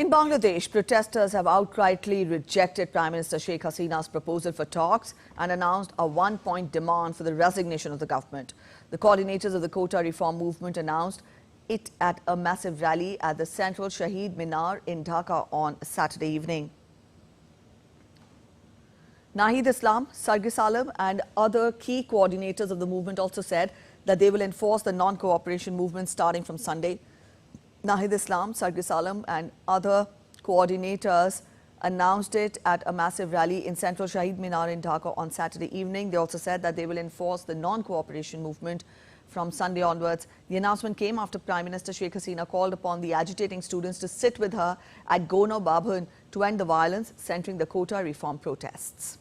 In Bangladesh, protesters have outrightly rejected Prime Minister Sheikh Hasina's proposal for talks and announced a one-point demand for the resignation of the government. The coordinators of the quota reform movement announced it at a massive rally at the central Shahid Minar in Dhaka on Saturday evening. Nahid Islam, Sargis Alam and other key coordinators of the movement also said that they will enforce the non-cooperation movement starting from Sunday. Nahid Islam, Sargis Alam and other coordinators announced it at a massive rally in central Shahid Minar in Dhaka on Saturday evening. They also said that they will enforce the non-cooperation movement from Sunday onwards. The announcement came after Prime Minister Sheikh Hasina called upon the agitating students to sit with her at Gono Babhan to end the violence centering the quota reform protests.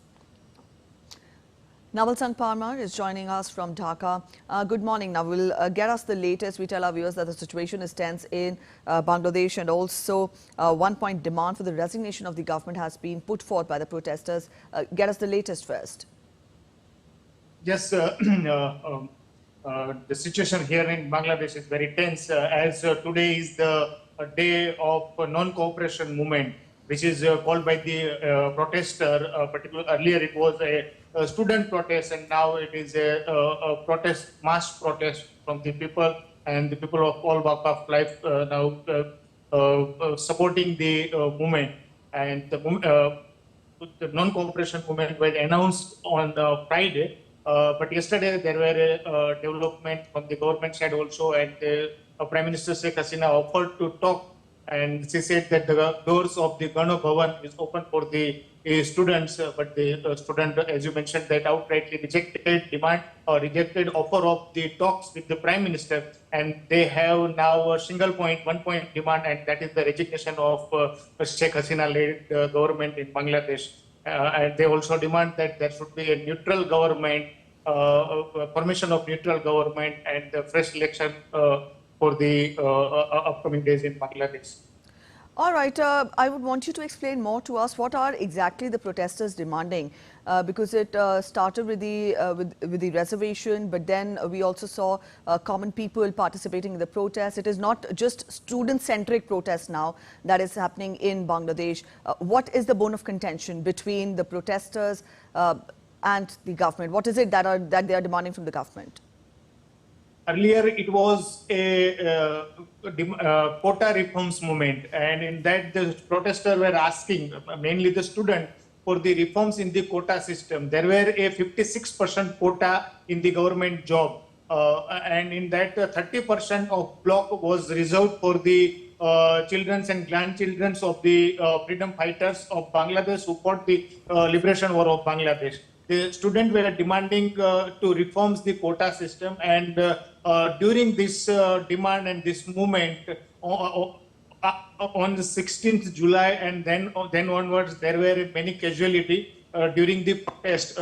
Naval Sangh Parmar is joining us from Dhaka. Good morning, Naval. Get us the latest. We tell our viewers that the situation is tense in Bangladesh, and also one-point demand for the resignation of the government has been put forth by the protesters. Get us the latest first. Yes, the situation here in Bangladesh is very tense as today is the day of non-cooperation movement, which is called by the protester. Particularly earlier it was a student protest, and now it is a protest, mass protest from the people, and the people of all walk of life now supporting the movement. And the non-cooperation movement was announced on Friday, but yesterday there were a development from the government side also, and Prime Minister Sheikh Hasina offered to talk, and she said that the doors of the Gana Bhavan is open for the students, but the student, as you mentioned, that outrightly rejected offer of the talks with the Prime Minister, and they have now a one-point demand, and that is the resignation of Sheikh Hasina-led government in Bangladesh. And they also demand that there should be a neutral government, permission of neutral government, and a fresh election for the upcoming days in Bangladesh. All right, I would want you to explain more to us what are exactly the protesters demanding, because it started with the reservation, but then we also saw common people participating in the protest. It is not just student-centric protest now that is happening in Bangladesh. What is the bone of contention between the protesters and the government? What is it that they are demanding from the government? Earlier, it was a quota reforms movement, and in that the protesters were asking, mainly the students, for the reforms in the quota system. There were a 56% quota in the government job, and in that 30% of block was reserved for the children and grandchildren of the freedom fighters of Bangladesh who fought the liberation war of Bangladesh. The students were demanding to reform the quota system, and during this demand and this movement, on the 16th July and then onwards, there were many casualties during the protest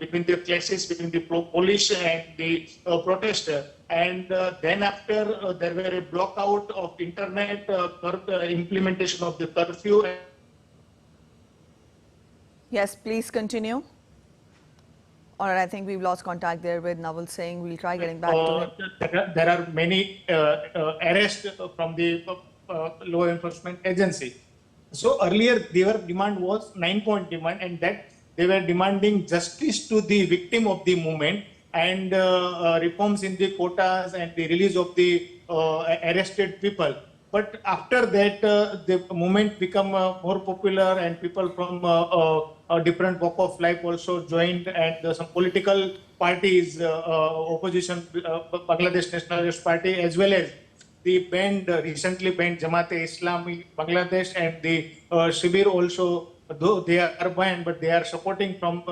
between the clashes between the police and the protester. And then after there were a blockout of internet, implementation of the curfew. Yes, please continue. All right, I think we've lost contact there with Naval Singh. We'll try getting back to him. There are many arrests from the law enforcement agency. So earlier their demand was 9-point demand, and that they were demanding justice to the victim of the movement, and reforms in the quotas and the release of the arrested people. But after that, the movement become more popular, and people from a different walk of life also joined, and some political parties, opposition, Bangladesh Nationalist Party, as well as the recently banned Jamaat-e-Islami Bangladesh and the Shibir also, though they are banned, but they are supporting from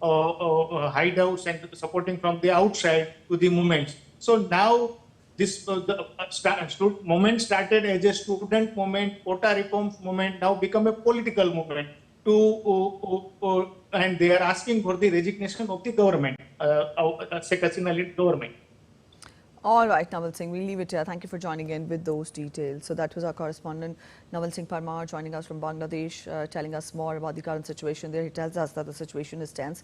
hideouts and supporting from the outside to the movements. So now this movement started as a student movement, quota reforms movement, now become a political movement. And they are asking for the resignation of the government, Sheikh Hasina-led government. All right, Naval Singh, we'll leave it here. Thank you for joining in with those details. So that was our correspondent, Naval Singh Parmar, joining us from Bangladesh, telling us more about the current situation there. He tells us that the situation is tense.